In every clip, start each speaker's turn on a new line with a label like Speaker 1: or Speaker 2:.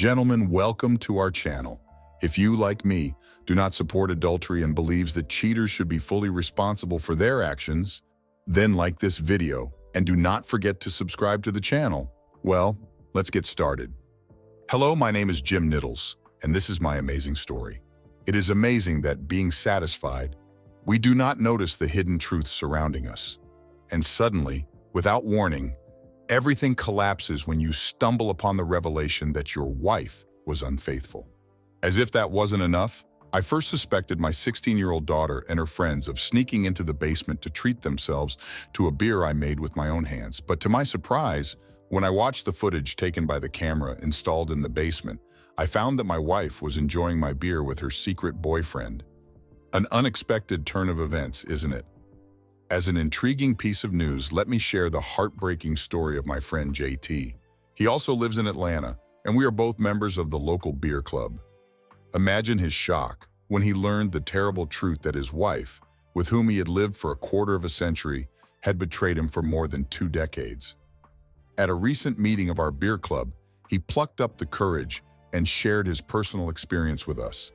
Speaker 1: Gentlemen, welcome to our channel. If you, like me, do not support adultery and believes that cheaters should be fully responsible for their actions, then like this video and do not forget to subscribe to the channel. Well, let's get started. Hello, my name is Jim Niddles, and this is my amazing story. It is amazing that, being satisfied, we do not notice the hidden truths surrounding us. And suddenly, without warning, everything collapses when you stumble upon the revelation that your wife was unfaithful. As if that wasn't enough, I first suspected my 16-year-old daughter and her friends of sneaking into the basement to treat themselves to a beer I made with my own hands. But to my surprise, when I watched the footage taken by the camera installed in the basement, I found that my wife was enjoying my beer with her secret boyfriend. An unexpected turn of events, isn't it? As an intriguing piece of news, let me share the heartbreaking story of my friend JT. He also lives in Atlanta, and we are both members of the local beer club. Imagine his shock when he learned the terrible truth that his wife, with whom he had lived for a quarter of a century, had betrayed him for more than 2 decades. At a recent meeting of our beer club, he plucked up the courage and shared his personal experience with us.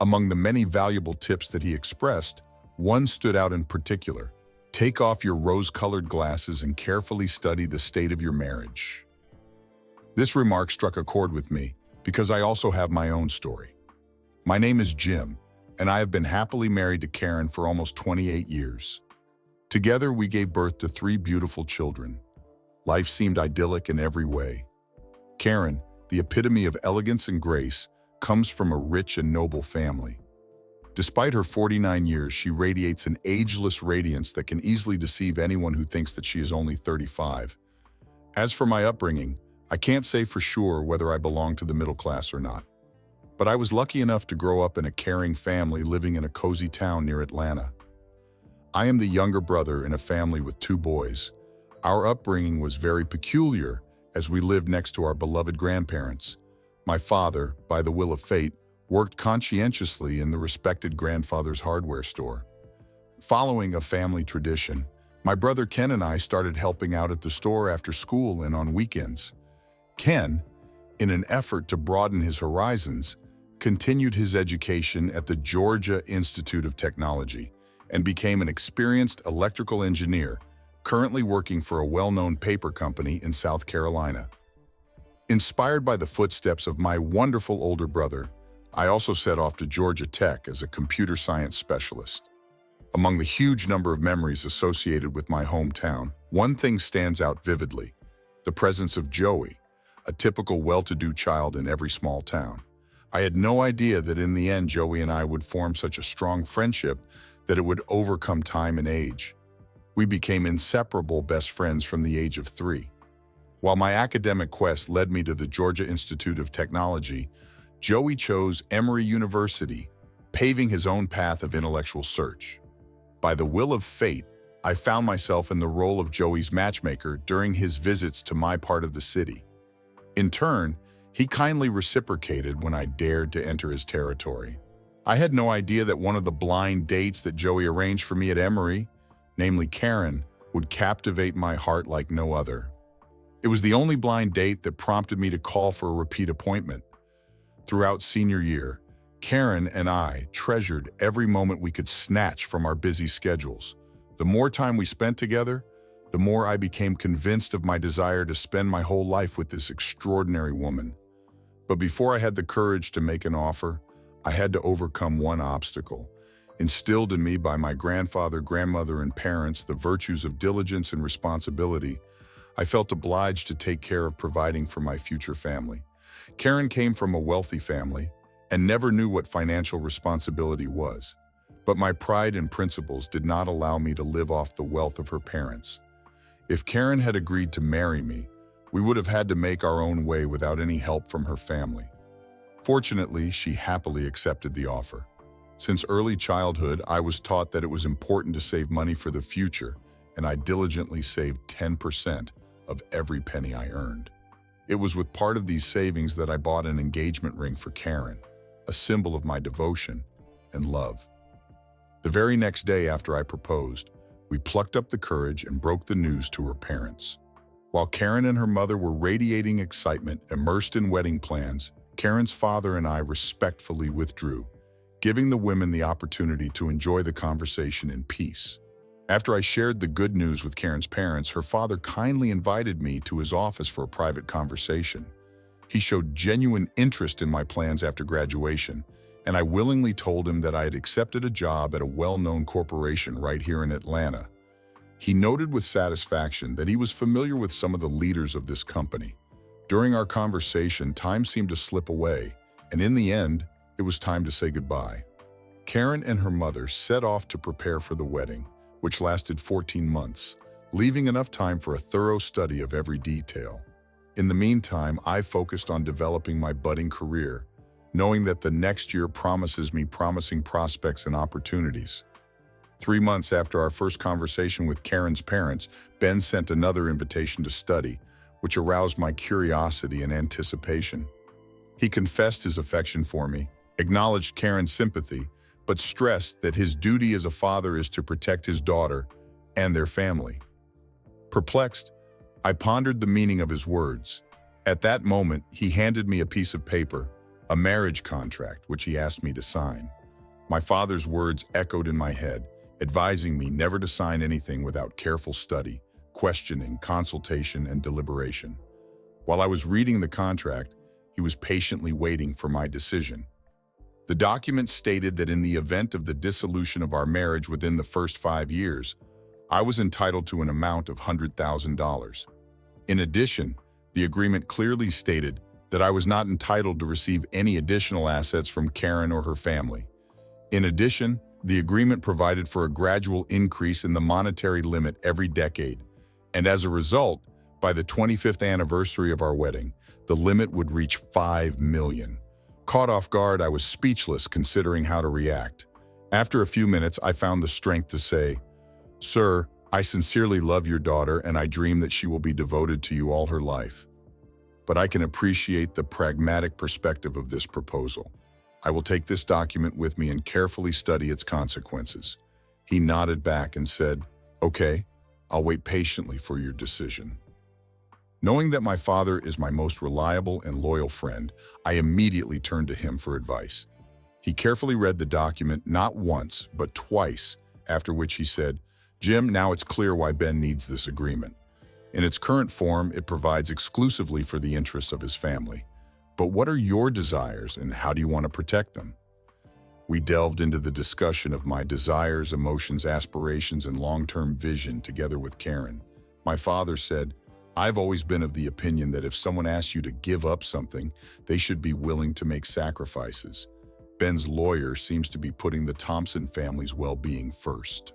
Speaker 1: Among the many valuable tips that he expressed, one stood out in particular. Take off your rose-colored glasses and carefully study the state of your marriage. This remark struck a chord with me because I also have my own story. My name is Jim, and I have been happily married to Karen for almost 28 years. Together, we gave birth to 3 beautiful children. Life seemed idyllic in every way. Karen, the epitome of elegance and grace, comes from a rich and noble family. Despite her 49 years, she radiates an ageless radiance that can easily deceive anyone who thinks that she is only 35. As for my upbringing, I can't say for sure whether I belong to the middle class or not. But I was lucky enough to grow up in a caring family living in a cozy town near Atlanta. I am the younger brother in a family with 2 boys. Our upbringing was very peculiar as we lived next to our beloved grandparents. My father, by the will of fate, worked conscientiously in the respected grandfather's hardware store. Following a family tradition, my brother Ken and I started helping out at the store after school and on weekends. Ken, in an effort to broaden his horizons, continued his education at the Georgia Institute of Technology and became an experienced electrical engineer, currently working for a well-known paper company in South Carolina. Inspired by the footsteps of my wonderful older brother, I also set off to Georgia Tech as a computer science specialist. Among the huge number of memories associated with my hometown, one thing stands out vividly: the presence of Joey, a typical well-to-do child in every small town. I had no idea that in the end Joey and I would form such a strong friendship that it would overcome time and age. We became inseparable best friends from the age of 3. While my academic quest led me to the Georgia Institute of Technology, Joey chose Emory University, paving his own path of intellectual search. By the will of fate, I found myself in the role of Joey's matchmaker during his visits to my part of the city. In turn, he kindly reciprocated when I dared to enter his territory. I had no idea that one of the blind dates that Joey arranged for me at Emory, namely Karen, would captivate my heart like no other. It was the only blind date that prompted me to call for a repeat appointment. Throughout senior year, Karen and I treasured every moment we could snatch from our busy schedules. The more time we spent together, the more I became convinced of my desire to spend my whole life with this extraordinary woman. But before I had the courage to make an offer, I had to overcome one obstacle. Instilled in me by my grandfather, grandmother, and parents the virtues of diligence and responsibility, I felt obliged to take care of providing for my future family. Karen came from a wealthy family and never knew what financial responsibility was. But my pride and principles did not allow me to live off the wealth of her parents. If Karen had agreed to marry me, we would have had to make our own way without any help from her family. Fortunately, she happily accepted the offer. Since early childhood, I was taught that it was important to save money for the future, and I diligently saved 10% of every penny I earned. It was with part of these savings that I bought an engagement ring for Karen, a symbol of my devotion and love. The very next day after I proposed, we plucked up the courage and broke the news to her parents. While Karen and her mother were radiating excitement, immersed in wedding plans, Karen's father and I respectfully withdrew, giving the women the opportunity to enjoy the conversation in peace. After I shared the good news with Karen's parents, her father kindly invited me to his office for a private conversation. He showed genuine interest in my plans after graduation, and I willingly told him that I had accepted a job at a well-known corporation right here in Atlanta. He noted with satisfaction that he was familiar with some of the leaders of this company. During our conversation, time seemed to slip away, and in the end, it was time to say goodbye. Karen and her mother set off to prepare for the wedding, which lasted 14 months, leaving enough time for a thorough study of every detail. In the meantime, I focused on developing my budding career, knowing that the next year promises me promising prospects and opportunities. 3 months after our first conversation with Karen's parents, Ben sent another invitation to study, which aroused my curiosity and anticipation. He confessed his affection for me, acknowledged Karen's sympathy, but stressed that his duty as a father is to protect his daughter and their family. Perplexed, I pondered the meaning of his words. At that moment, he handed me a piece of paper, a marriage contract, which he asked me to sign. My father's words echoed in my head, advising me never to sign anything without careful study, questioning, consultation, and deliberation. While I was reading the contract, he was patiently waiting for my decision. The document stated that in the event of the dissolution of our marriage within the first 5 years, I was entitled to an amount of $100,000. In addition, the agreement clearly stated that I was not entitled to receive any additional assets from Karen or her family. In addition, the agreement provided for a gradual increase in the monetary limit every decade, and as a result, by the 25th anniversary of our wedding, the limit would reach $5 million. Caught off guard, I was speechless, considering how to react. After a few minutes, I found the strength to say, "Sir, I sincerely love your daughter and I dream that she will be devoted to you all her life. But I can appreciate the pragmatic perspective of this proposal. I will take this document with me and carefully study its consequences." He nodded back and said, "Okay, I'll wait patiently for your decision." Knowing that my father is my most reliable and loyal friend, I immediately turned to him for advice. He carefully read the document not once, but twice, after which he said, "Jim, now it's clear why Ben needs this agreement. In its current form, it provides exclusively for the interests of his family. But what are your desires and how do you want to protect them?" We delved into the discussion of my desires, emotions, aspirations, and long-term vision together with Karen. My father said, "I've always been of the opinion that if someone asks you to give up something, they should be willing to make sacrifices. Ben's lawyer seems to be putting the Thompson family's well-being first.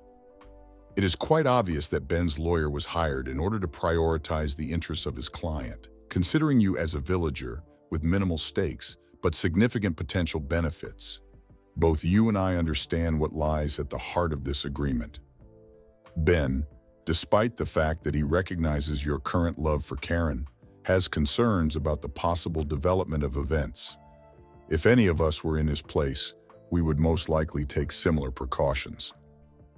Speaker 1: It is quite obvious that Ben's lawyer was hired in order to prioritize the interests of his client. Considering you as a villager with minimal stakes, but significant potential benefits, both you and I understand what lies at the heart of this agreement. Ben, despite the fact that he recognizes your current love for Karen, has concerns about the possible development of events. If any of us were in his place, we would most likely take similar precautions."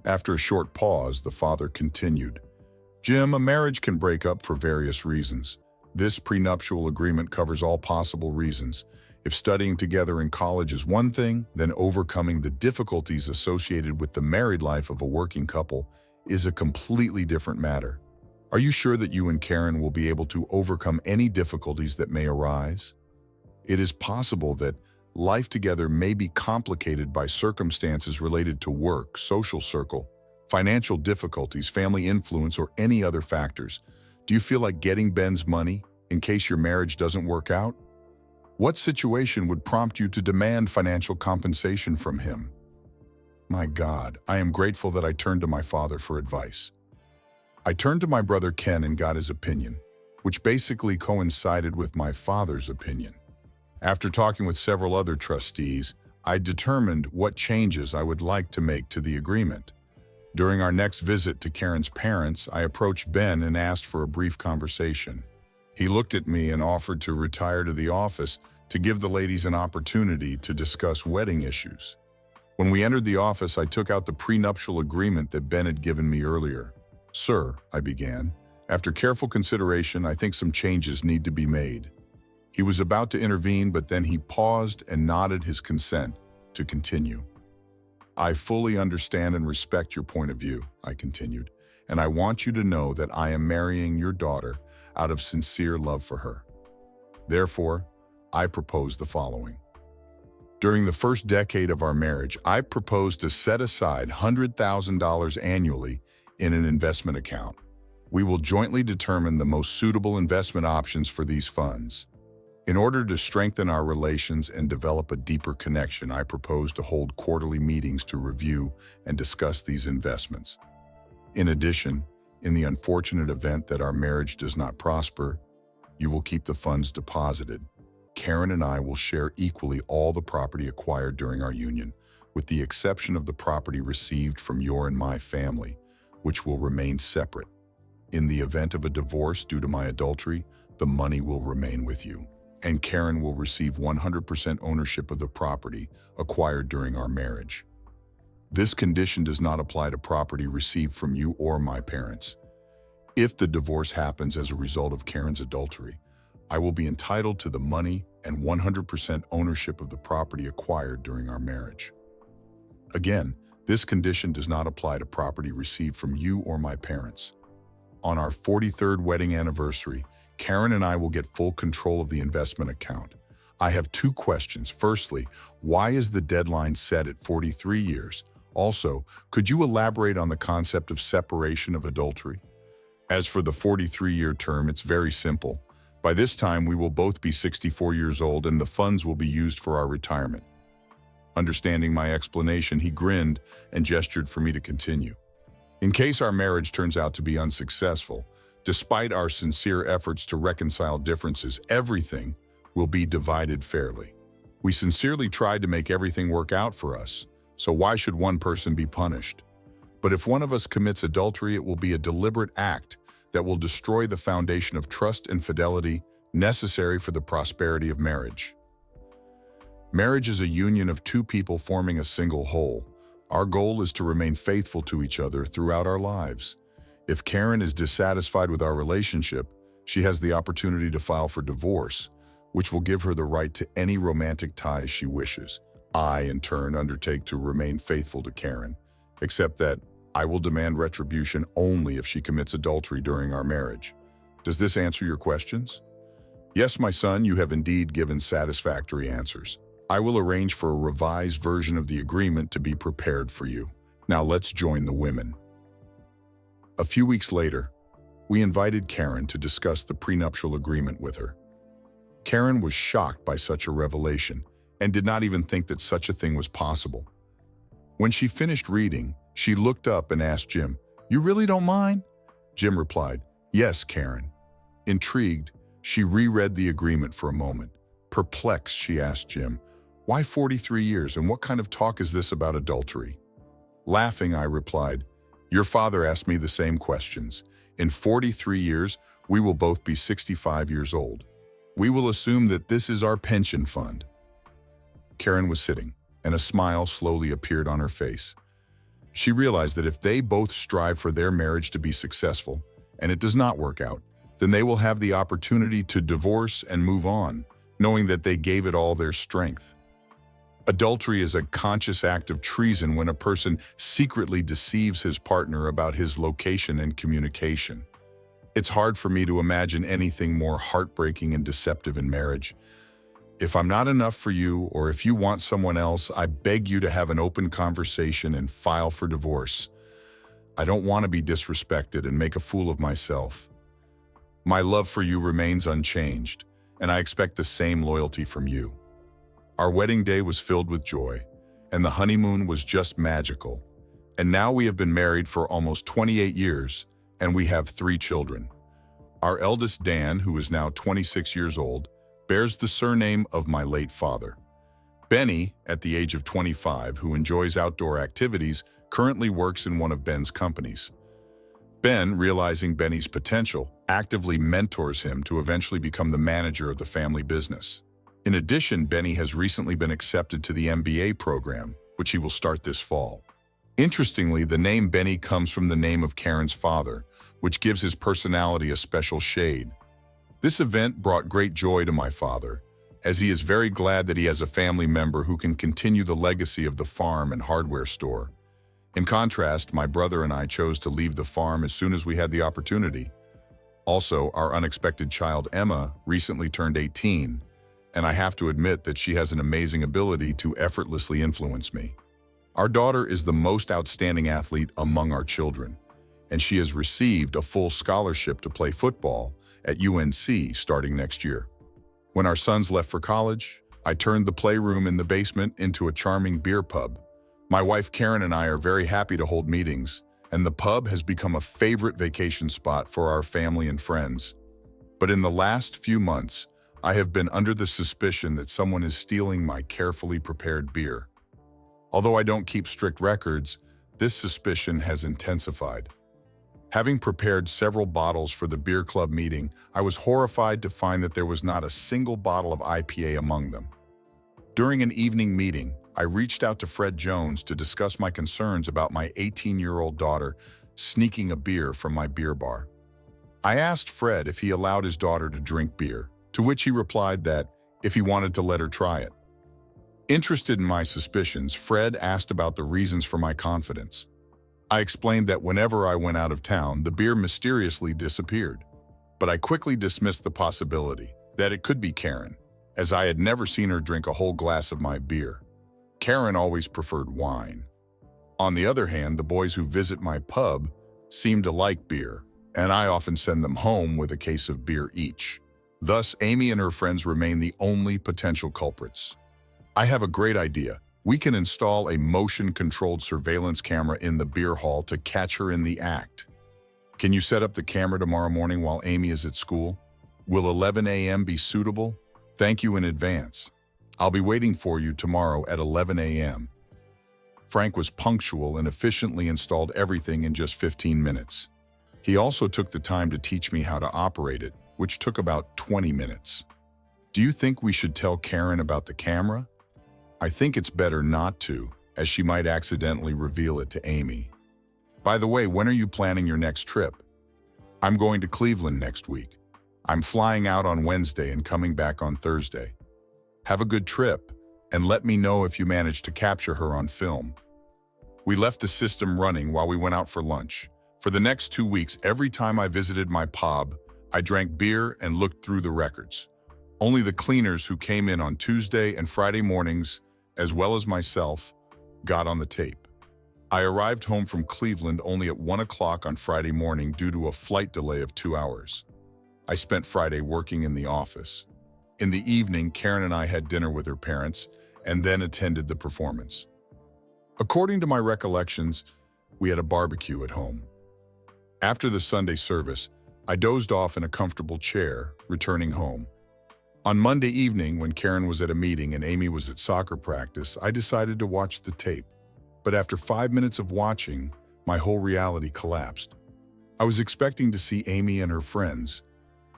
Speaker 1: After a short pause, the father continued, "Jim, a marriage can break up for various reasons. This prenuptial agreement covers all possible reasons. If studying together in college is one thing, then overcoming the difficulties associated with the married life of a working couple is a completely different matter. Are you sure that you and Karen will be able to overcome any difficulties that may arise? It is possible that life together may be complicated by circumstances related to work, social circle, financial difficulties, family influence, or any other factors. Do you feel like getting Ben's money in case your marriage doesn't work out? What situation would prompt you to demand financial compensation from him?" My God, I am grateful that I turned to my father for advice. I turned to my brother Ken and got his opinion, which basically coincided with my father's opinion. After talking with several other trustees, I determined what changes I would like to make to the agreement. During our next visit to Karen's parents, I approached Ben and asked for a brief conversation. He looked at me and offered to retire to the office to give the ladies an opportunity to discuss wedding issues. When we entered the office, I took out the prenuptial agreement that Ben had given me earlier. "Sir," I began, "after careful consideration, I think some changes need to be made." He was about to intervene, but then he paused and nodded his consent to continue. I fully understand and respect your point of view, I continued, and I want you to know that I am marrying your daughter out of sincere love for her. Therefore, I propose the following. During the first decade of our marriage, I propose to set aside $100,000 annually in an investment account. We will jointly determine the most suitable investment options for these funds. In order to strengthen our relations and develop a deeper connection, I propose to hold quarterly meetings to review and discuss these investments. In addition, in the unfortunate event that our marriage does not prosper, you will keep the funds deposited. Karen and I will share equally all the property acquired during our union, with the exception of the property received from your and my family, which will remain separate. In the event of a divorce due to my adultery, the money will remain with you, and Karen will receive 100% ownership of the property acquired during our marriage. This condition does not apply to property received from you or my parents. If the divorce happens as a result of Karen's adultery, I will be entitled to the money and 100% ownership of the property acquired during our marriage. Again, this condition does not apply to property received from you or my parents. On our 43rd wedding anniversary, Karen and I will get full control of the investment account. I have two questions. Firstly, why is the deadline set at 43 years? Also, could you elaborate on the concept of separation of adultery? As for the 43-year term, it's very simple. By this time, we will both be 64 years old and the funds will be used for our retirement. Understanding my explanation, he grinned and gestured for me to continue. In case our marriage turns out to be unsuccessful, despite our sincere efforts to reconcile differences, everything will be divided fairly. We sincerely tried to make everything work out for us, so why should one person be punished? But if one of us commits adultery, it will be a deliberate act that will destroy the foundation of trust and fidelity necessary for the prosperity of marriage. Marriage is a union of two people forming a single whole. Our goal is to remain faithful to each other throughout our lives. If Karen is dissatisfied with our relationship, she has the opportunity to file for divorce, which will give her the right to any romantic ties she wishes. I, in turn, undertake to remain faithful to Karen, except that I will demand retribution only if she commits adultery during our marriage. Does this answer your questions? Yes, my son, you have indeed given satisfactory answers. I will arrange for a revised version of the agreement to be prepared for you. Now let's join the women. A few weeks later, we invited Karen to discuss the prenuptial agreement with her. Karen was shocked by such a revelation and did not even think that such a thing was possible. When she finished reading, she looked up and asked Jim, "You really don't mind?" Jim replied, "Yes, Karen." Intrigued, she reread the agreement for a moment. Perplexed, she asked Jim, "Why 43 years, and what kind of talk is this about adultery?" Laughing, I replied, "Your father asked me the same questions. In 43 years, we will both be 65 years old. We will assume that this is our pension fund." Karen was sitting, and a smile slowly appeared on her face. She realized that if they both strive for their marriage to be successful, and it does not work out, then they will have the opportunity to divorce and move on, knowing that they gave it all their strength. Adultery is a conscious act of treason when a person secretly deceives his partner about his location and communication. It's hard for me to imagine anything more heartbreaking and deceptive in marriage. If I'm not enough for you, or if you want someone else, I beg you to have an open conversation and file for divorce. I don't want to be disrespected and make a fool of myself. My love for you remains unchanged, and I expect the same loyalty from you. Our wedding day was filled with joy, and the honeymoon was just magical. And now we have been married for almost 28 years, and we have 3 children. Our eldest, Dan, who is now 26 years old, bears the surname of my late father. Benny, at the age of 25, who enjoys outdoor activities, currently works in one of Ben's companies. Ben, realizing Benny's potential, actively mentors him to eventually become the manager of the family business. In addition, Benny has recently been accepted to the MBA program, which he will start this fall. Interestingly, the name Benny comes from the name of Karen's father, which gives his personality a special shade. This event brought great joy to my father, as he is very glad that he has a family member who can continue the legacy of the farm and hardware store. In contrast, my brother and I chose to leave the farm as soon as we had the opportunity. Also, our unexpected child Emma recently turned 18, and I have to admit that she has an amazing ability to effortlessly influence me. Our daughter is the most outstanding athlete among our children, and she has received a full scholarship to play football at UNC starting next year. When our sons left for college, I turned the playroom in the basement into a charming beer pub. My wife Karen and I are very happy to hold meetings, and the pub has become a favorite vacation spot for our family and friends. But in the last few months, I have been under the suspicion that someone is stealing my carefully prepared beer. Although I don't keep strict records, this suspicion has intensified. Having prepared several bottles for the beer club meeting, I was horrified to find that there was not a single bottle of IPA among them. During an evening meeting, I reached out to Fred Jones to discuss my concerns about my 18-year-old daughter sneaking a beer from my beer bar. I asked Fred if he allowed his daughter to drink beer, to which he replied that if he wanted to let her try it. Interested in my suspicions, Fred asked about the reasons for my confidence. I explained that whenever I went out of town, the beer mysteriously disappeared. But I quickly dismissed the possibility that it could be Karen, as I had never seen her drink a whole glass of my beer. Karen always preferred wine. On the other hand, the boys who visit my pub seem to like beer, and I often send them home with a case of beer each. Thus, Amy and her friends remain the only potential culprits. I have a great idea. We can install a motion-controlled surveillance camera in the beer hall to catch her in the act. Can you set up the camera tomorrow morning while Amy is at school? Will 11 a.m. be suitable? Thank you in advance. I'll be waiting for you tomorrow at 11 a.m. Frank was punctual and efficiently installed everything in just 15 minutes. He also took the time to teach me how to operate it, which took about 20 minutes. Do you think we should tell Karen about the camera? I think it's better not to, as she might accidentally reveal it to Amy. By the way, when are you planning your next trip? I'm going to Cleveland next week. I'm flying out on Wednesday and coming back on Thursday. Have a good trip, and let me know if you manage to capture her on film. We left the system running while we went out for lunch. For the next 2 weeks, every time I visited my pub, I drank beer and looked through the records. Only the cleaners who came in on Tuesday and Friday mornings, as well as myself, got on the tape. I arrived home from Cleveland only at 1 o'clock on Friday morning due to a flight delay of 2 hours. I spent Friday working in the office. In the evening, Karen and I had dinner with her parents and then attended the performance. According to my recollections, we had a barbecue at home. After the Sunday service, I dozed off in a comfortable chair, returning home. On Monday evening, when Karen was at a meeting and Amy was at soccer practice, I decided to watch the tape. But after 5 minutes of watching, my whole reality collapsed. I was expecting to see Amy and her friends,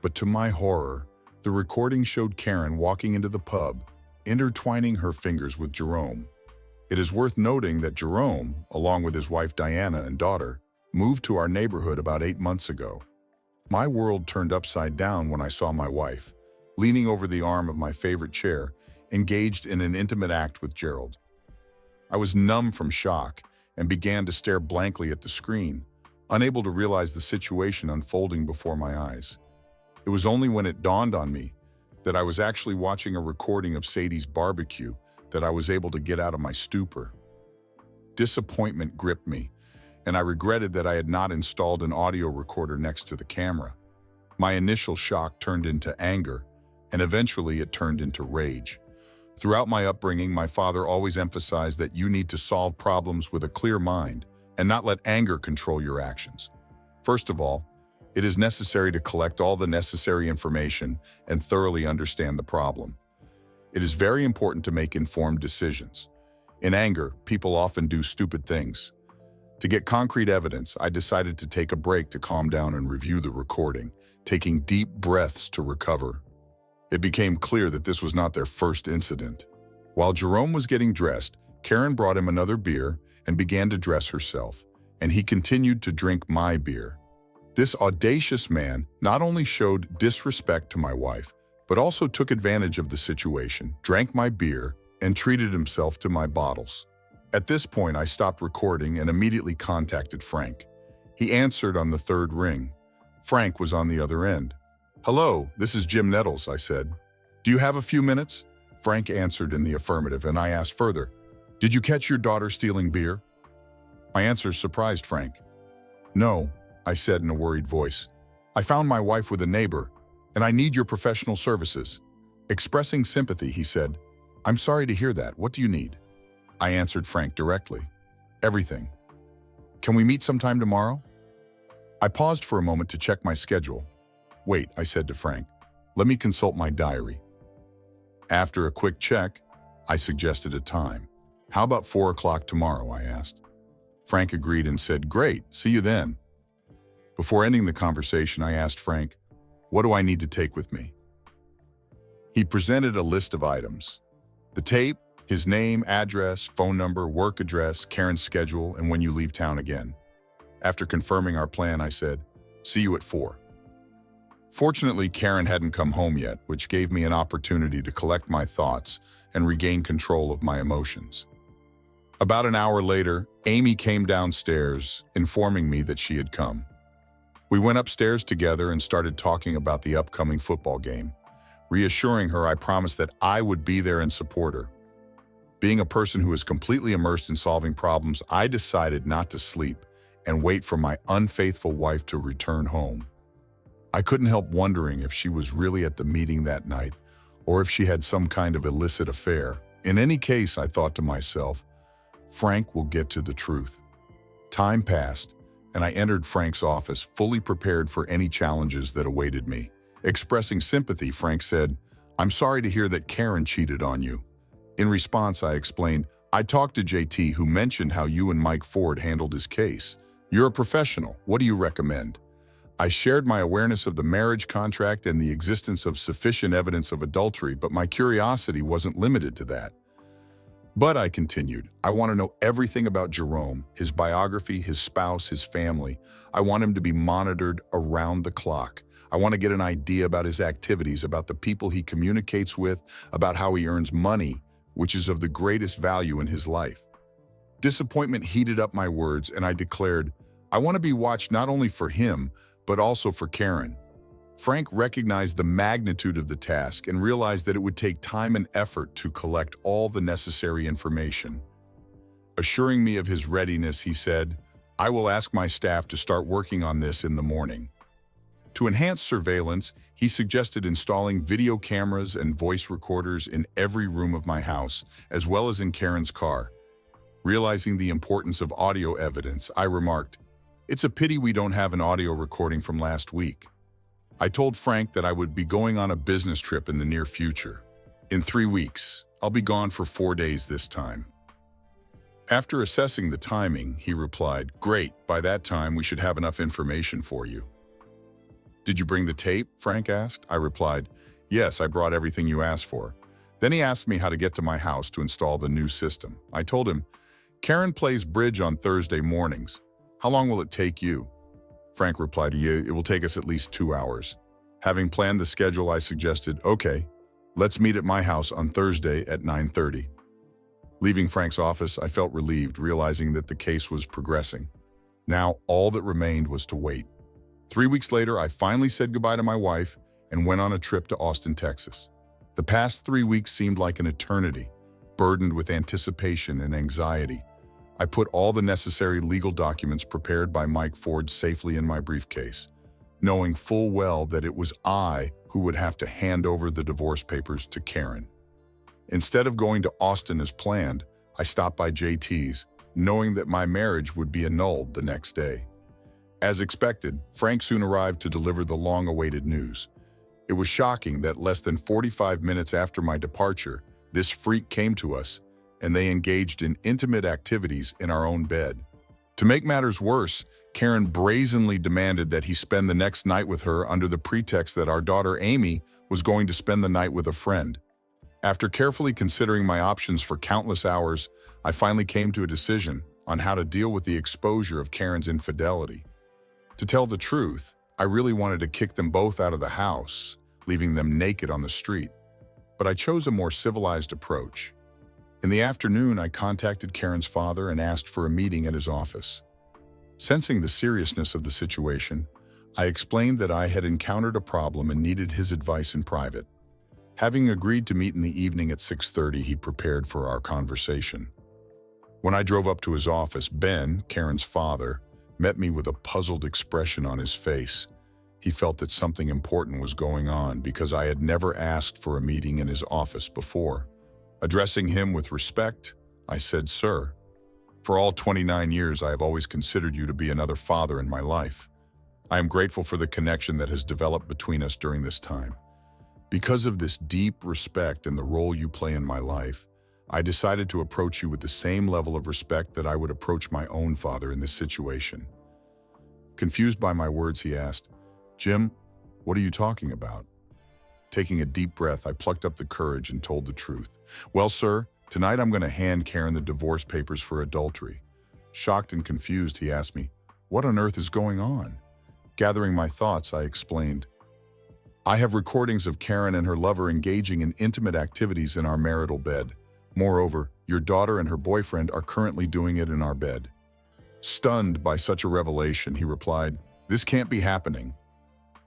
Speaker 1: but to my horror, the recording showed Karen walking into the pub, intertwining her fingers with Jerome. It is worth noting that Jerome, along with his wife Diana and daughter, moved to our neighborhood about 8 months ago. My world turned upside down when I saw my wife, leaning over the arm of my favorite chair, engaged in an intimate act with Gerald. I was numb from shock and began to stare blankly at the screen, unable to realize the situation unfolding before my eyes. It was only when it dawned on me that I was actually watching a recording of Sadie's barbecue that I was able to get out of my stupor. Disappointment gripped me, and I regretted that I had not installed an audio recorder next to the camera. My initial shock turned into anger, and eventually it turned into rage. Throughout my upbringing, my father always emphasized that you need to solve problems with a clear mind and not let anger control your actions. First of all, it is necessary to collect all the necessary information and thoroughly understand the problem. It is very important to make informed decisions. In anger, people often do stupid things. To get concrete evidence, I decided to take a break to calm down and review the recording, taking deep breaths to recover. It became clear that this was not their first incident. While Jerome was getting dressed, Karen brought him another beer and began to dress herself, and he continued to drink my beer. This audacious man not only showed disrespect to my wife, but also took advantage of the situation, drank my beer, and treated himself to my bottles. At this point, I stopped recording and immediately contacted Frank. He answered on the third ring. Frank was on the other end. "Hello, this is Jim Nettles," I said. "Do you have a few minutes?" Frank answered in the affirmative, and I asked further, "Did you catch your daughter stealing beer?" My answer surprised Frank. "No," I said in a worried voice. "I found my wife with a neighbor, and I need your professional services." Expressing sympathy, he said, "I'm sorry to hear that. What do you need?" I answered Frank directly. "Everything. Can we meet sometime tomorrow?" I paused for a moment to check my schedule. "Wait," I said to Frank. "Let me consult my diary." After a quick check, I suggested a time. "How about 4 o'clock tomorrow?" I asked. Frank agreed and said, "Great, see you then." Before ending the conversation, I asked Frank, "What do I need to take with me?" He presented a list of items. The tape, his name, address, phone number, work address, Karen's schedule, and when you leave town again. After confirming our plan, I said, "See you at 4. Fortunately, Karen hadn't come home yet, which gave me an opportunity to collect my thoughts and regain control of my emotions. About an hour later, Amy came downstairs, informing me that she had come. We went upstairs together and started talking about the upcoming football game, reassuring her I promised that I would be there and support her. Being a person who is completely immersed in solving problems, I decided not to sleep and wait for my unfaithful wife to return home. I couldn't help wondering if she was really at the meeting that night or if she had some kind of illicit affair. In any case, I thought to myself, Frank will get to the truth. Time passed, and I entered Frank's office fully prepared for any challenges that awaited me. Expressing sympathy, Frank said, "I'm sorry to hear that Karen cheated on you." In response, I explained, "I talked to JT, who mentioned how you and Mike Ford handled his case. You're a professional. What do you recommend?" I shared my awareness of the marriage contract and the existence of sufficient evidence of adultery, but my curiosity wasn't limited to that. "But," I continued, "I want to know everything about Jerome, his biography, his spouse, his family. I want him to be monitored around the clock. I want to get an idea about his activities, about the people he communicates with, about how he earns money, which is of the greatest value in his life." Disappointment heated up my words, and I declared, "I want to be watched not only for him, but also for Karen." Frank recognized the magnitude of the task and realized that it would take time and effort to collect all the necessary information. Assuring me of his readiness, he said, "I will ask my staff to start working on this in the morning." To enhance surveillance, he suggested installing video cameras and voice recorders in every room of my house, as well as in Karen's car. Realizing the importance of audio evidence, I remarked, "It's a pity we don't have an audio recording from last week." I told Frank that I would be going on a business trip in the near future. "In 3 weeks, I'll be gone for 4 days this time." After assessing the timing, he replied, "Great, by that time we should have enough information for you." "Did you bring the tape?" Frank asked. I replied, "Yes, I brought everything you asked for." Then he asked me how to get to my house to install the new system. I told him, "Karen plays bridge on Thursday mornings. How long will it take you?" Frank replied, "It will take us at least 2 hours." Having planned the schedule, I suggested, "Okay, let's meet at my house on Thursday at 9:30. Leaving Frank's office, I felt relieved, realizing that the case was progressing. Now, all that remained was to wait. 3 weeks later, I finally said goodbye to my wife and went on a trip to Austin, Texas. The past 3 weeks seemed like an eternity, burdened with anticipation and anxiety. I put all the necessary legal documents prepared by Mike Ford safely in my briefcase, knowing full well that it was I who would have to hand over the divorce papers to Karen. Instead of going to Austin as planned, I stopped by JT's, knowing that my marriage would be annulled the next day. As expected, Frank soon arrived to deliver the long-awaited news. It was shocking that less than 45 minutes after my departure, this freak came to us, and they engaged in intimate activities in our own bed. To make matters worse, Karen brazenly demanded that he spend the next night with her under the pretext that our daughter Amy was going to spend the night with a friend. After carefully considering my options for countless hours, I finally came to a decision on how to deal with the exposure of Karen's infidelity. To tell the truth, I really wanted to kick them both out of the house, leaving them naked on the street. But I chose a more civilized approach. In the afternoon, I contacted Karen's father and asked for a meeting at his office. Sensing the seriousness of the situation, I explained that I had encountered a problem and needed his advice in private. Having agreed to meet in the evening at 6:30, he prepared for our conversation. When I drove up to his office, Ben, Karen's father, met me with a puzzled expression on his face. He felt that something important was going on because I had never asked for a meeting in his office before. Addressing him with respect, I said, "Sir, for all 29 years, I have always considered you to be another father in my life. I am grateful for the connection that has developed between us during this time. Because of this deep respect and the role you play in my life, I decided to approach you with the same level of respect that I would approach my own father in this situation." Confused by my words, he asked, "Jim, what are you talking about?" Taking a deep breath, I plucked up the courage and told the truth. "Well, sir, tonight I'm going to hand Karen the divorce papers for adultery." Shocked and confused, he asked me, "What on earth is going on?" Gathering my thoughts, I explained, "I have recordings of Karen and her lover engaging in intimate activities in our marital bed. Moreover, your daughter and her boyfriend are currently doing it in our bed." Stunned by such a revelation, he replied, "This can't be happening."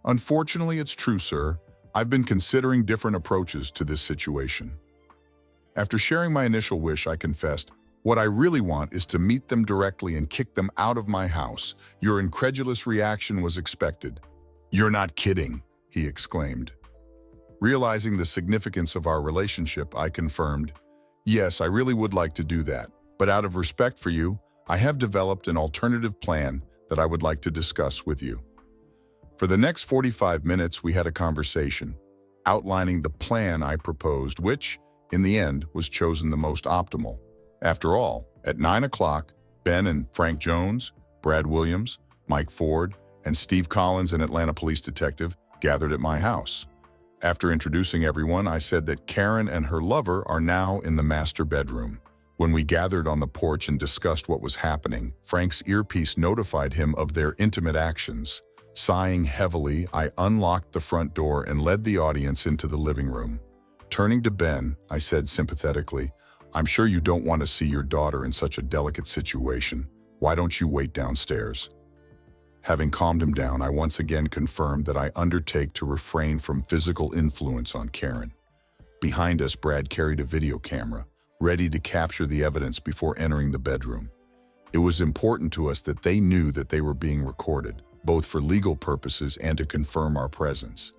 Speaker 1: "Unfortunately, it's true, sir. I've been considering different approaches to this situation." After sharing my initial wish, I confessed, "What I really want is to meet them directly and kick them out of my house." Your incredulous reaction was expected. "You're not kidding," he exclaimed. Realizing the significance of our relationship, I confirmed, "Yes, I really would like to do that, but out of respect for you, I have developed an alternative plan that I would like to discuss with you." For the next 45 minutes, we had a conversation, outlining the plan I proposed, which, in the end, was chosen the most optimal. After all, at 9 o'clock, Ben and Frank Jones, Brad Williams, Mike Ford, and Steve Collins, an Atlanta police detective, gathered at my house. After introducing everyone, I said that Karen and her lover are now in the master bedroom. When we gathered on the porch and discussed what was happening, Frank's earpiece notified him of their intimate actions. Sighing heavily, I unlocked the front door and led the audience into the living room. Turning to Ben, I said sympathetically, "I'm sure you don't want to see your daughter in such a delicate situation. Why don't you wait downstairs?" Having calmed him down, I once again confirmed that I undertake to refrain from physical influence on Karen. Behind us, Brad carried a video camera, ready to capture the evidence before entering the bedroom. It was important to us that they knew that they were being recorded, both for legal purposes and to confirm our presence.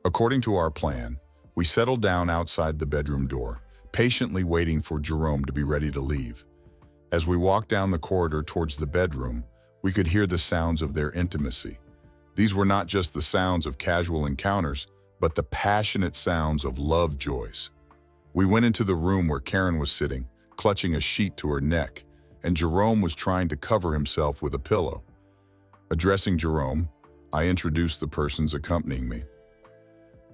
Speaker 1: According to our plan, we settled down outside the bedroom door, patiently waiting for Jerome to be ready to leave. As we walked down the corridor towards the bedroom, we could hear the sounds of their intimacy. These were not just the sounds of casual encounters, but the passionate sounds of love joys. We went into the room where Karen was sitting, clutching a sheet to her neck, and Jerome was trying to cover himself with a pillow. Addressing Jerome, I introduced the persons accompanying me.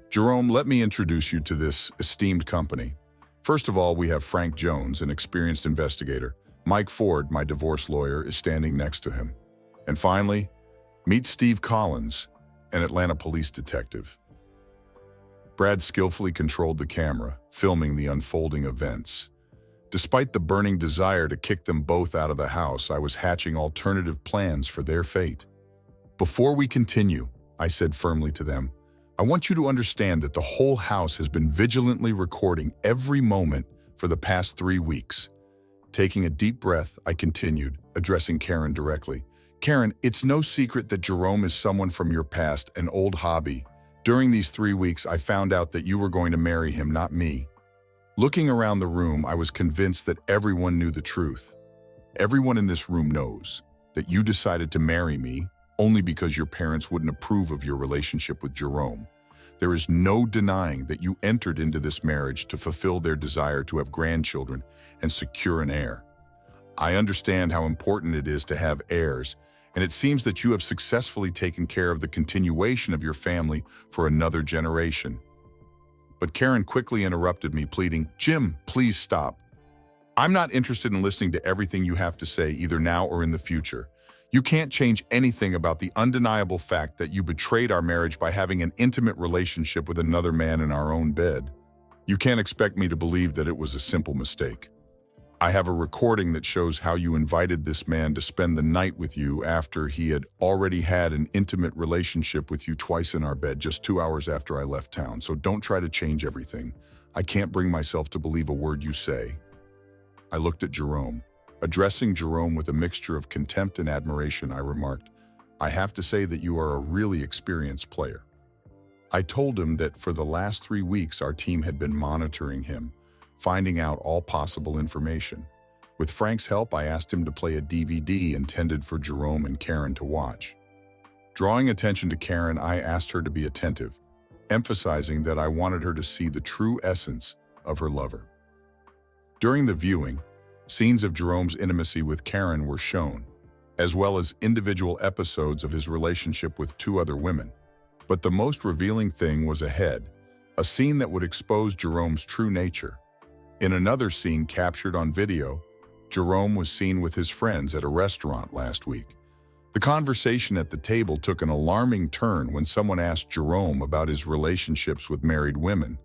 Speaker 1: "Jerome, let me introduce you to this esteemed company. First of all, we have Frank Jones, an experienced investigator. Mike Ford, my divorce lawyer, is standing next to him. And finally, meet Steve Collins, an Atlanta police detective." Brad skillfully controlled the camera, filming the unfolding events. Despite the burning desire to kick them both out of the house, I was hatching alternative plans for their fate. "Before we continue," I said firmly to them, "I want you to understand that the whole house has been vigilantly recording every moment for the past 3 weeks. Taking a deep breath, I continued, addressing Karen directly. "Karen, it's no secret that Jerome is someone from your past, an old hobby. During these 3 weeks, I found out that you were going to marry him, not me." Looking around the room, I was convinced that everyone knew the truth. Everyone in this room knows that you decided to marry me only because your parents wouldn't approve of your relationship with Jerome. There is no denying that you entered into this marriage to fulfill their desire to have grandchildren and secure an heir. I understand how important it is to have heirs, and it seems that you have successfully taken care of the continuation of your family for another generation. But Karen quickly interrupted me, pleading, "Jim, please stop. I'm not interested in listening to everything you have to say, either now or in the future. You can't change anything about the undeniable fact that you betrayed our marriage by having an intimate relationship with another man in our own bed. You can't expect me to believe that it was a simple mistake. I have a recording that shows how you invited this man to spend the night with you after he had already had an intimate relationship with you twice in our bed just 2 hours after I left town. So don't try to change everything. I can't bring myself to believe a word you say. I looked at Jerome. Addressing Jerome with a mixture of contempt and admiration, I remarked, "I have to say that you are a really experienced player." I told him that for the last 3 weeks our team had been monitoring him, finding out all possible information. With Frank's help, I asked him to play a DVD intended for Jerome and Karen to watch. Drawing attention to Karen, I asked her to be attentive, emphasizing that I wanted her to see the true essence of her lover. During the viewing, scenes of Jerome's intimacy with Karen were shown, as well as individual episodes of his relationship with 2 other women. But the most revealing thing was ahead, a scene that would expose Jerome's true nature. In another scene captured on video, Jerome was seen with his friends at a restaurant last week. The conversation at the table took an alarming turn when someone asked Jerome about his relationships with married women.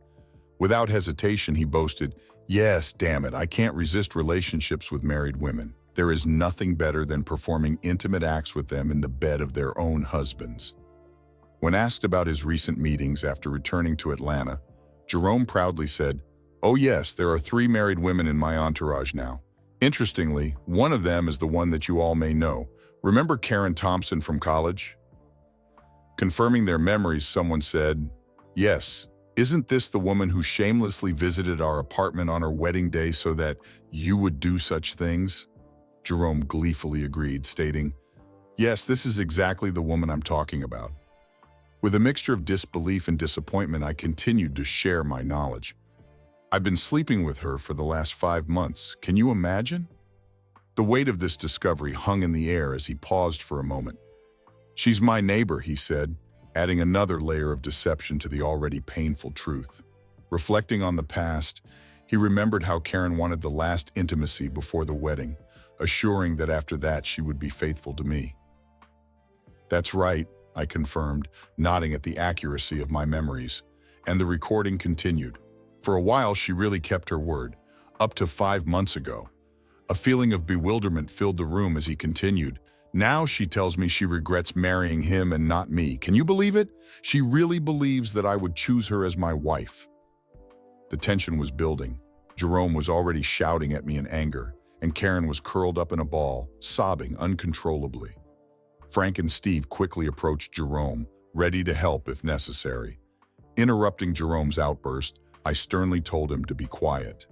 Speaker 1: Without hesitation, he boasted, "Yes, damn it, I can't resist relationships with married women. There is nothing better than performing intimate acts with them in the bed of their own husbands." When asked about his recent meetings after returning to Atlanta, Jerome proudly said, "Oh yes, there are 3 married women in my entourage now. Interestingly, one of them is the one that you all may know. Remember Karen Thompson from college?" Confirming their memories, someone said, "Yes, isn't this the woman who shamelessly visited our apartment on her wedding day so that you would do such things?" Jerome gleefully agreed, stating, "Yes, this is exactly the woman I'm talking about." With a mixture of disbelief and disappointment, I continued to share my knowledge. "I've been sleeping with her for the last 5 months. Can you imagine?" The weight of this discovery hung in the air as he paused for a moment. "She's my neighbor," he said, adding another layer of deception to the already painful truth. Reflecting on the past, he remembered how Karen wanted the last intimacy before the wedding, assuring that after that she would be faithful to me. "That's right," I confirmed, nodding at the accuracy of my memories, and the recording continued. "For a while, she really kept her word, up to 5 months ago." A feeling of bewilderment filled the room as he continued. "Now she tells me she regrets marrying him and not me. Can you believe it? She really believes that I would choose her as my wife." The tension was building. Jerome was already shouting at me in anger, and Karen was curled up in a ball, sobbing uncontrollably. Frank and Steve quickly approached Jerome, ready to help if necessary. Interrupting Jerome's outburst, I sternly told him to be quiet.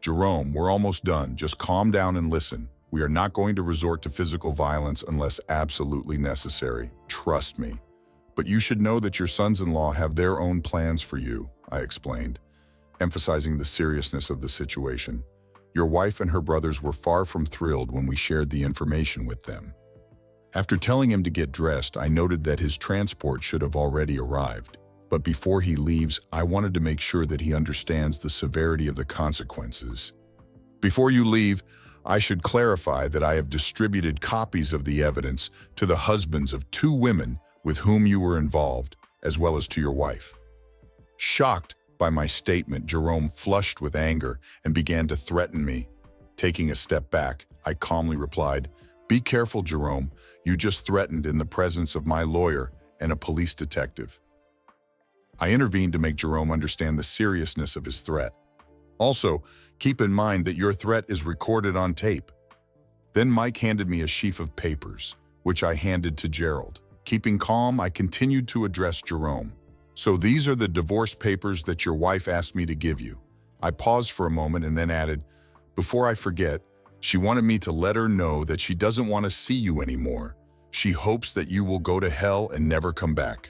Speaker 1: "Jerome, we're almost done. Just calm down and listen. We are not going to resort to physical violence unless absolutely necessary. Trust me. But you should know that your sons-in-law have their own plans for you," I explained, emphasizing the seriousness of the situation. "Your wife and her brothers were far from thrilled when we shared the information with them." After telling him to get dressed, I noted that his transport should have already arrived. But before he leaves, I wanted to make sure that he understands the severity of the consequences. "Before you leave, I should clarify that I have distributed copies of the evidence to the husbands of 2 women with whom you were involved, as well as to your wife." Shocked by my statement, Jerome flushed with anger and began to threaten me. Taking a step back, I calmly replied, "Be careful, Jerome. You just threatened in the presence of my lawyer and a police detective." I intervened to make Jerome understand the seriousness of his threat. "Also, keep in mind that your threat is recorded on tape." Then Mike handed me a sheaf of papers, which I handed to Gerald. Keeping calm, I continued to address Jerome. "So these are the divorce papers that your wife asked me to give you." I paused for a moment and then added, "Before I forget, she wanted me to let her know that she doesn't want to see you anymore. She hopes that you will go to hell and never come back."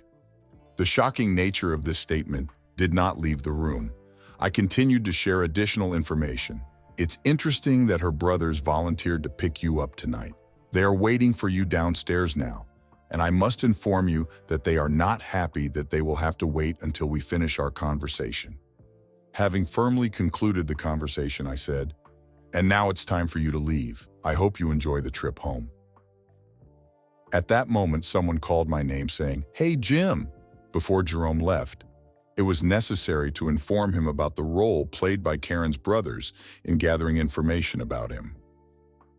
Speaker 1: The shocking nature of this statement did not leave the room. I continued to share additional information. "It's interesting that her brothers volunteered to pick you up tonight. They are waiting for you downstairs now, and I must inform you that they are not happy that they will have to wait until we finish our conversation." Having firmly concluded the conversation, I said, "And now it's time for you to leave. I hope you enjoy the trip home." At that moment, someone called my name saying, "Hey, Jim," before Jerome left. It was necessary to inform him about the role played by Karen's brothers in gathering information about him.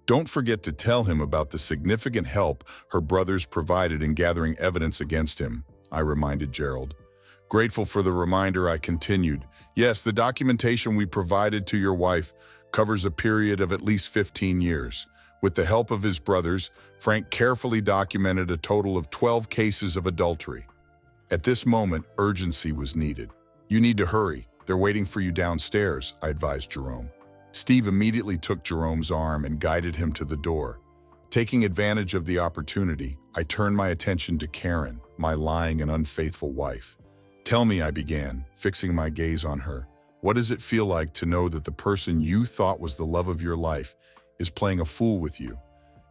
Speaker 1: Don't forget to tell him about the significant help her brothers provided in gathering evidence against him, I reminded Gerald. Grateful for the reminder, I continued. Yes, the documentation we provided to your wife covers a period of at least 15 years. With the help of his brothers, Frank carefully documented a total of 12 cases of adultery. At this moment, urgency was needed. You need to hurry. They're waiting for you downstairs, I advised Jerome. Steve immediately took Jerome's arm and guided him to the door. Taking advantage of the opportunity, I turned my attention to Karen, my lying and unfaithful wife. Tell me, I began, fixing my gaze on her. What does it feel like to know that the person you thought was the love of your life is playing a fool with you?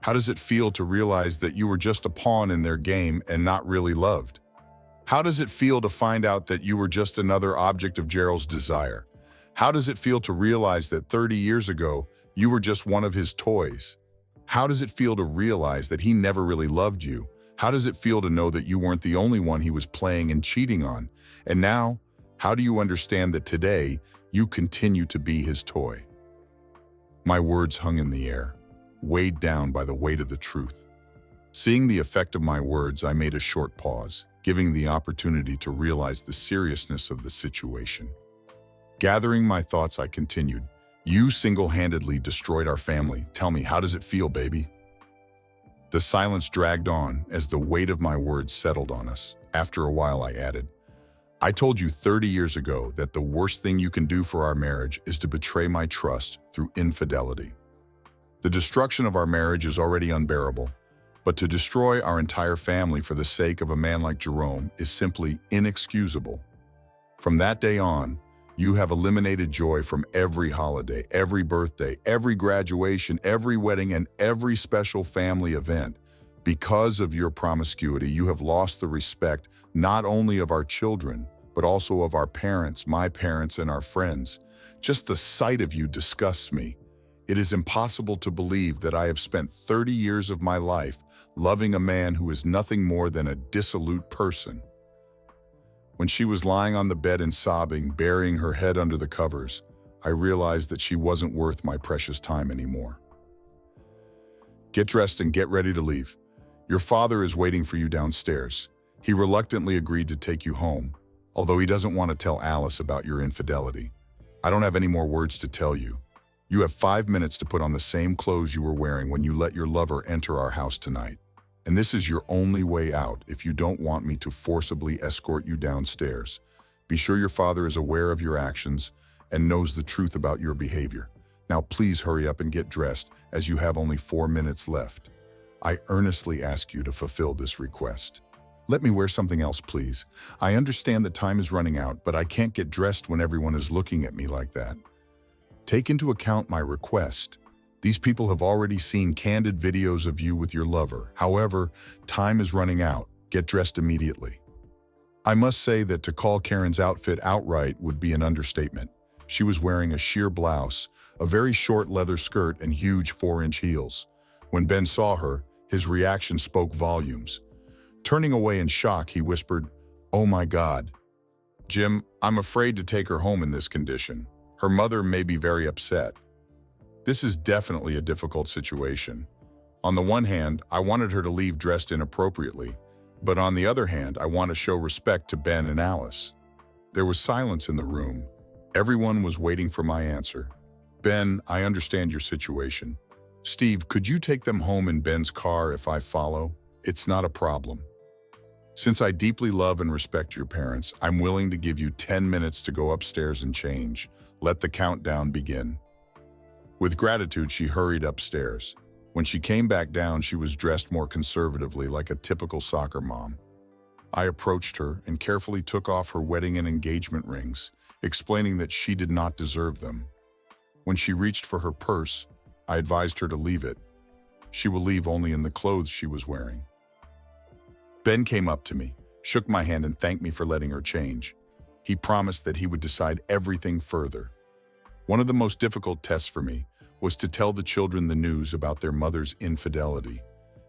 Speaker 1: How does it feel to realize that you were just a pawn in their game and not really loved? How does it feel to find out that you were just another object of Gerald's desire? How does it feel to realize that 30 years ago, you were just one of his toys? How does it feel to realize that he never really loved you? How does it feel to know that you weren't the only one he was playing and cheating on? And now, how do you understand that today, you continue to be his toy? My words hung in the air, weighed down by the weight of the truth. Seeing the effect of my words, I made a short pause, giving the opportunity to realize the seriousness of the situation. Gathering my thoughts, I continued. You single-handedly destroyed our family. Tell me, how does it feel, baby? The silence dragged on as the weight of my words settled on us. After a while, I added, I told you 30 years ago that the worst thing you can do for our marriage is to betray my trust through infidelity. The destruction of our marriage is already unbearable, but to destroy our entire family for the sake of a man like Jerome is simply inexcusable. From that day on, you have eliminated joy from every holiday, every birthday, every graduation, every wedding, and every special family event. Because of your promiscuity, you have lost the respect not only of our children, but also of our parents, my parents, and our friends. Just the sight of you disgusts me. It is impossible to believe that I have spent 30 years of my life loving a man who is nothing more than a dissolute person. When she was lying on the bed and sobbing, burying her head under the covers, I realized that she wasn't worth my precious time anymore. Get dressed and get ready to leave. Your father is waiting for you downstairs. He reluctantly agreed to take you home, although he doesn't want to tell Alice about your infidelity. I don't have any more words to tell you. You have 5 minutes to put on the same clothes you were wearing when you let your lover enter our house tonight. And this is your only way out if you don't want me to forcibly escort you downstairs. Be sure your father is aware of your actions and knows the truth about your behavior. Now please hurry up and get dressed, as you have only 4 minutes left. I earnestly ask you to fulfill this request. Let me wear something else, please. I understand that time is running out, but I can't get dressed when everyone is looking at me like that. Take into account my request. These people have already seen candid videos of you with your lover. However, time is running out. Get dressed immediately. I must say that to call Karen's outfit outright would be an understatement. She was wearing a sheer blouse, a very short leather skirt, and huge 4-inch heels. When Ben saw her, his reaction spoke volumes. Turning away in shock, he whispered, "Oh my God. Jim, I'm afraid to take her home in this condition. Her mother may be very upset." This is definitely a difficult situation. On the one hand, I wanted her to leave dressed inappropriately, but on the other hand, I want to show respect to Ben and Alice. There was silence in the room. Everyone was waiting for my answer. Ben, I understand your situation. Steve, could you take them home in Ben's car if I follow? It's not a problem. Since I deeply love and respect your parents, I'm willing to give you 10 minutes to go upstairs and change. Let the countdown begin. With gratitude, she hurried upstairs. When she came back down, she was dressed more conservatively, like a typical soccer mom. I approached her and carefully took off her wedding and engagement rings, explaining that she did not deserve them. When she reached for her purse, I advised her to leave it. She will leave only in the clothes she was wearing. Ben came up to me, shook my hand, and thanked me for letting her change. He promised that he would decide everything further. One of the most difficult tests for me was to tell the children the news about their mother's infidelity.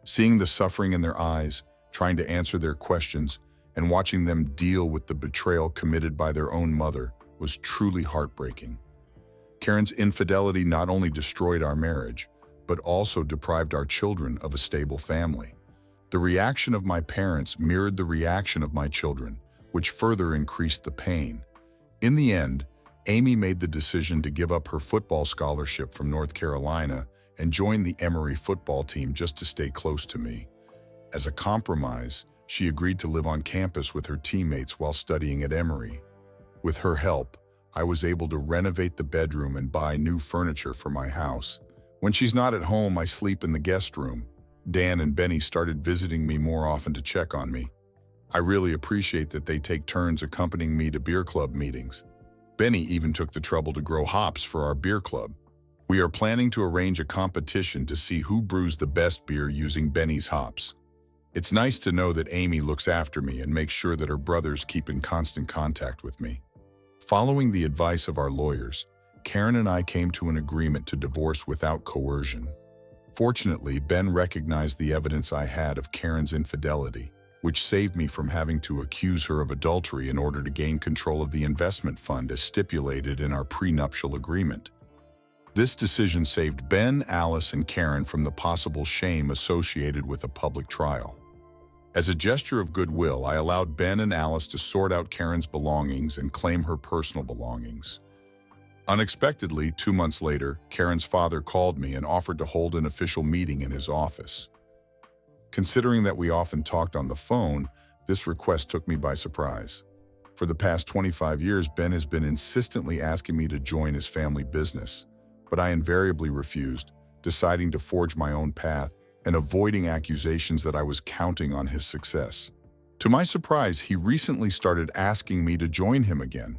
Speaker 1: Seeing the suffering in their eyes, trying to answer their questions, and watching them deal with the betrayal committed by their own mother was truly heartbreaking. Karen's infidelity not only destroyed our marriage, but also deprived our children of a stable family. The reaction of my parents mirrored the reaction of my children, which further increased the pain. In the end, Amy made the decision to give up her football scholarship from North Carolina and join the Emory football team just to stay close to me. As a compromise, she agreed to live on campus with her teammates while studying at Emory. With her help, I was able to renovate the bedroom and buy new furniture for my house. When she's not at home, I sleep in the guest room. Dan and Benny started visiting me more often to check on me. I really appreciate that they take turns accompanying me to beer club meetings. Benny even took the trouble to grow hops for our beer club. We are planning to arrange a competition to see who brews the best beer using Benny's hops. It's nice to know that Amy looks after me and makes sure that her brothers keep in constant contact with me. Following the advice of our lawyers, Karen and I came to an agreement to divorce without coercion. Fortunately, Ben recognized the evidence I had of Karen's infidelity, which saved me from having to accuse her of adultery in order to gain control of the investment fund as stipulated in our prenuptial agreement. This decision saved Ben, Alice, and Karen from the possible shame associated with a public trial. As a gesture of goodwill, I allowed Ben and Alice to sort out Karen's belongings and claim her personal belongings. Unexpectedly, 2 months later, Karen's father called me and offered to hold an official meeting in his office. Considering that we often talked on the phone, this request took me by surprise. For the past 25 years, Ben has been insistently asking me to join his family business, but I invariably refused, deciding to forge my own path and avoiding accusations that I was counting on his success. To my surprise, he recently started asking me to join him again.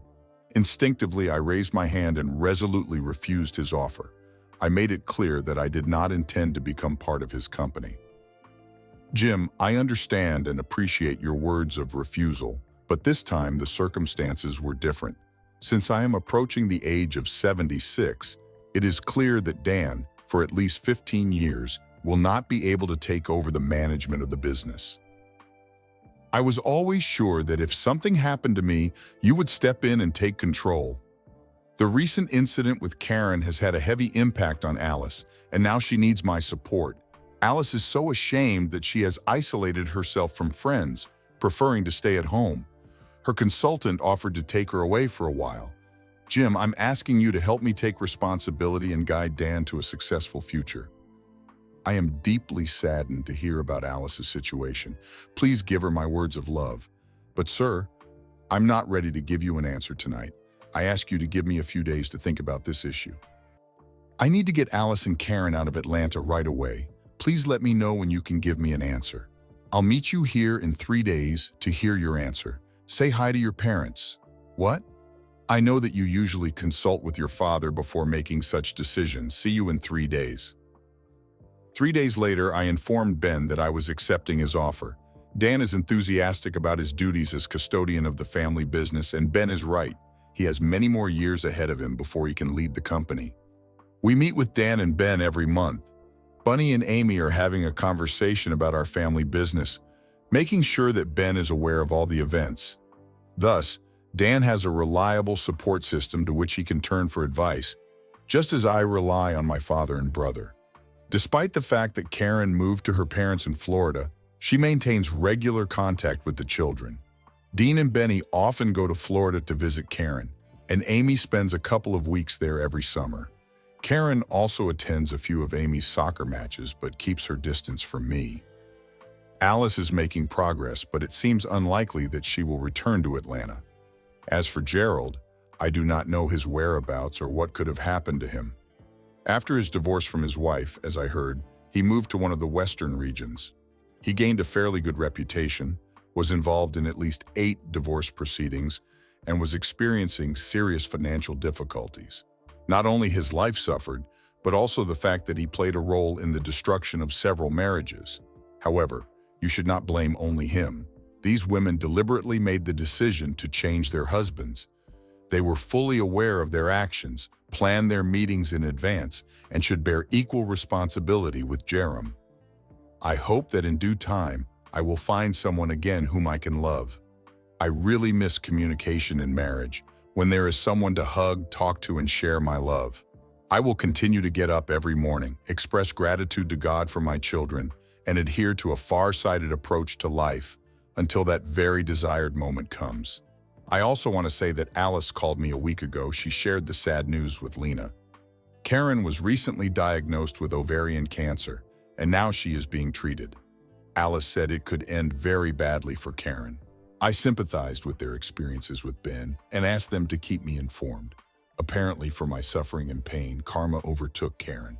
Speaker 1: Instinctively, I raised my hand and resolutely refused his offer. I made it clear that I did not intend to become part of his company. Jim, I understand and appreciate your words of refusal, but this time the circumstances were different. Since I am approaching the age of 76, it is clear that Dan, for at least 15 years, will not be able to take over the management of the business. I was always sure that if something happened to me, you would step in and take control. The recent incident with Karen has had a heavy impact on Alice, and now she needs my support. Alice is so ashamed that she has isolated herself from friends, preferring to stay at home. Her consultant offered to take her away for a while. Jim, I'm asking you to help me take responsibility and guide Dan to a successful future. I am deeply saddened to hear about Alice's situation. Please give her my words of love. But sir, I'm not ready to give you an answer tonight. I ask you to give me a few days to think about this issue. I need to get Alice and Karen out of Atlanta right away. Please let me know when you can give me an answer. I'll meet you here in 3 days to hear your answer. Say hi to your parents. What? I know that you usually consult with your father before making such decisions. See you in 3 days. 3 days later, I informed Ben that I was accepting his offer. Dan is enthusiastic about his duties as custodian of the family business, and Ben is right. He has many more years ahead of him before he can lead the company. We meet with Dan and Ben every month. Bunny and Amy are having a conversation about our family business, making sure that Ben is aware of all the events. Thus, Dan has a reliable support system to which he can turn for advice, just as I rely on my father and brother. Despite the fact that Karen moved to her parents in Florida, she maintains regular contact with the children. Dean and Benny often go to Florida to visit Karen, and Amy spends a couple of weeks there every summer. Karen also attends a few of Amy's soccer matches but keeps her distance from me. Alice is making progress, but it seems unlikely that she will return to Atlanta. As for Gerald, I do not know his whereabouts or what could have happened to him. After his divorce from his wife, as I heard, he moved to one of the western regions. He gained a fairly good reputation, was involved in at least 8 divorce proceedings, and was experiencing serious financial difficulties. Not only his life suffered, but also the fact that he played a role in the destruction of several marriages. However, you should not blame only him. These women deliberately made the decision to change their husbands. They were fully aware of their actions, planned their meetings in advance, and should bear equal responsibility with Jerem. I hope that in due time, I will find someone again whom I can love. I really miss communication in marriage, when there is someone to hug, talk to, and share my love. I will continue to get up every morning, express gratitude to God for my children, and adhere to a far-sighted approach to life until that very desired moment comes. I also want to say that Alice called me a week ago. She shared the sad news with Lena. Karen was recently diagnosed with ovarian cancer, and now she is being treated. Alice said it could end very badly for Karen. I sympathized with their experiences with Ben and asked them to keep me informed. Apparently, for my suffering and pain, karma overtook Karen.